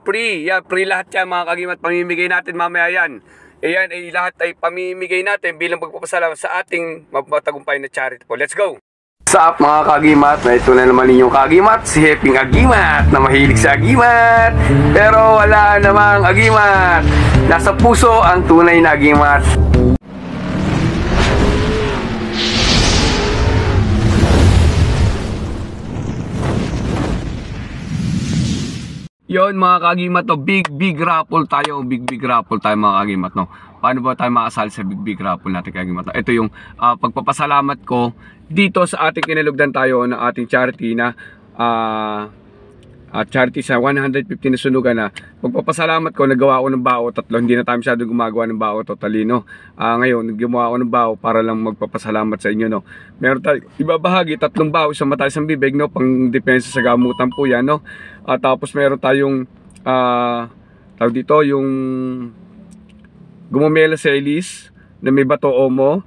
free. Yan, free lahat yan mga kagimat. Pamimigay natin mamaya yan. Ayan, ay lahat ay pamimigay natin bilang pagpapasalamat sa ating matagumpay na charity po. Let's go! What's up mga kagimat? Na ito na naman ninyong kagimat, si Heping Agimat na mahilig sa agimat. Pero wala namang agimat. Nasa puso ang tunay na agimat. Yon mga kagimat, no, big raffle tayo, big raffle tayo mga kagimat, no. Paano ba tayo makasali sa big raffle natin kagimat? Ito yung pagpapasalamat ko dito sa ating kinalugdan tayo ng ating charity na charity sa 150 na sunugan na pagpapasalamat ko, nagawa ako ng bao tatlo. Hindi na tayo masyadong gumagawa ng bao totally, no. Ngayon gumawa ako ng bao para lang magpapasalamat sa inyo, no. Meron tayo ibabahagi 3 bao, isang mata isang bibig, no, pang depensa sa gamutan po yan, no. Tapos meron tayong tawag dito yung Gumamela Celis na may bato omo,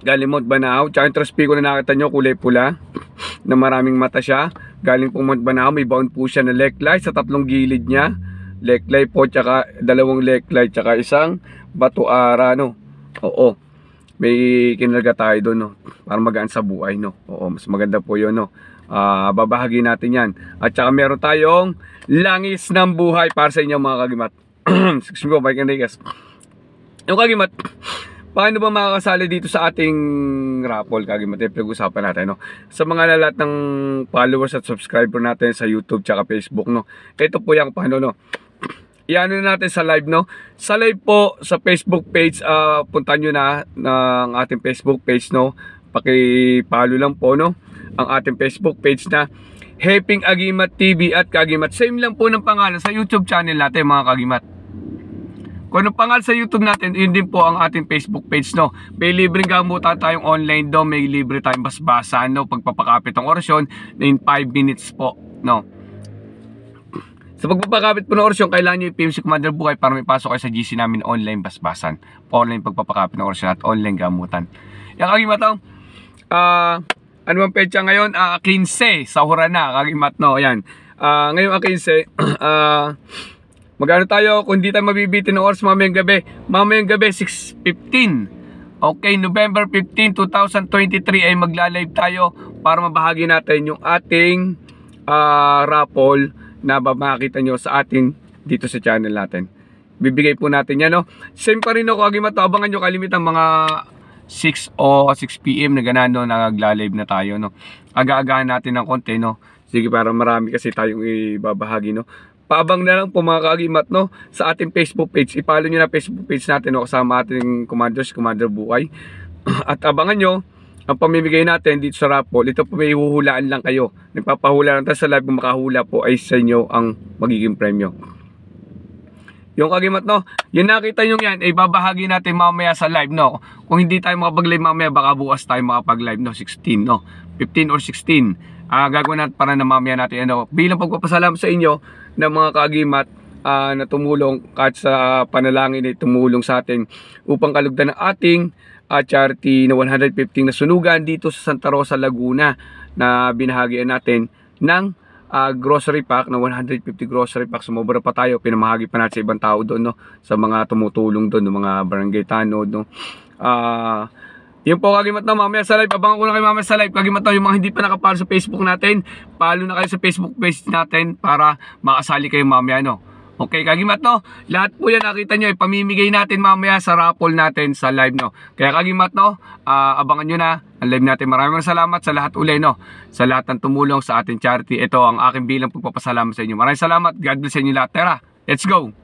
galing Mount Banao. Tsaka yung traspico na nakita nyo, kulay pula na maraming mata siya, galing pong Mount Banao. May bound po siya na leklay sa 3 gilid niya, leklay po, tsaka 2 leklay, tsaka isang bato ara, no. Oo, may kinalaga tayo doon, no, para magaan sa buhay, no. Oo, mas maganda po yun, no. Babahagi natin yan. At saka meron tayong langis ng buhay para sa inyo mga kagimat. Excuse me po, Mike Enriquez. Yung kagimat, paano ba makakasali dito sa ating raffle kagimat? Pag-usapan natin, no? Sa mga lahat ng followers at subscriber natin sa YouTube tsaka Facebook, no? Ito po yung paano, no? Iano na natin sa live, no? Sa live po, sa Facebook page, punta nyo na ng ating Facebook page, no? Paki-follow lang po, no? Ang ating Facebook page na Heping Agimat TV at Kagimat. Same lang po ng pangalan sa YouTube channel natin mga kagimat. Kung anong pangalan sa YouTube natin, yun din po ang ating Facebook page, no. May libreng gamutan tayong online do, may libre tayong basbasan, no, pagpapakapit ng orasyon in 5 minutes po, no. Sa pagpapakapit po ng orasyon, kailangan nyo i-PM si Commander Buhay para may pasok kayo sa GC namin online basbasan, online pagpapakapit ng orasyon at online gamutan. Yung kagimat, no, ano bang petsa ngayon? 15 sa hura na kagimat, no. Ayan, ngayon 15 magano tayo kung di tayo mabibitin ng oras mamayang gabi 6:15. Okay, November 15, 2023 ay magla-live tayo para mabahagi natin yung ating raffle na makikita nyo sa ating dito sa channel natin. Bibigay po natin yan, no. Same pa rin ako kagimat, abangan nyo kalimitan mga 6 o 6 PM na ganano, nagla-live na tayo, no. Aga-agahan natin ng konti, no. Sige, para marami kasi tayong ibabahagi, no. Paabang na lang po mga kagimat, no, sa ating Facebook page. I-follow nyo na Facebook page natin, no, kasama ating commanders, Commander Buhay. At abangan nyo ang pamimigay natin dito sa raffle. Ito po may huhulaan lang kayo. Nagpapahula lang tayo sa live. Kung makahula po ay sa inyo ang magiging premyo. Yung kagimat, no, yung nakita nyo yan ay babahagi natin mamaya sa live, no. Kung hindi tayo makapag-live mamaya, baka bukas tayo makapag-live, no, 16, no, 15 or 16. Gagawin natin para na mamaya natin, ano, bilang pagpapasalamat sa inyo ng mga kagimat na tumulong kahit sa panalangin ay tumulong sa atin upang kalugdan ng ating charity na 150 na sunugan dito sa Santa Rosa, Laguna, na binahagian natin ng grocery pack na 150 grocery pack. Sumobra pa tayo, pinamahagi pa natin sa ibang tao doon, no, sa mga tumutulong doon, ng mga barangay tanod, no. Yun po kagimat, na mamaya sa live, abangan ko na kayo mamaya sa live kagimat, na yung mga hindi pa nakapalo sa Facebook natin, follow na kayo sa Facebook page natin para makasali kayo mamaya, no. Okay kagimat, no, lahat po yan nakita nyo, ipamimigay natin mamaya sa raffle natin sa live, no. Kaya kagimat, no, abangan nyo na ang live natin. Maraming salamat sa lahat uli, no, sa lahat ng tumulong sa ating charity. Ito ang aking bilang pagpapasalamat sa inyo. Maraming salamat, God bless sa inyo lahat. Tara, let's go.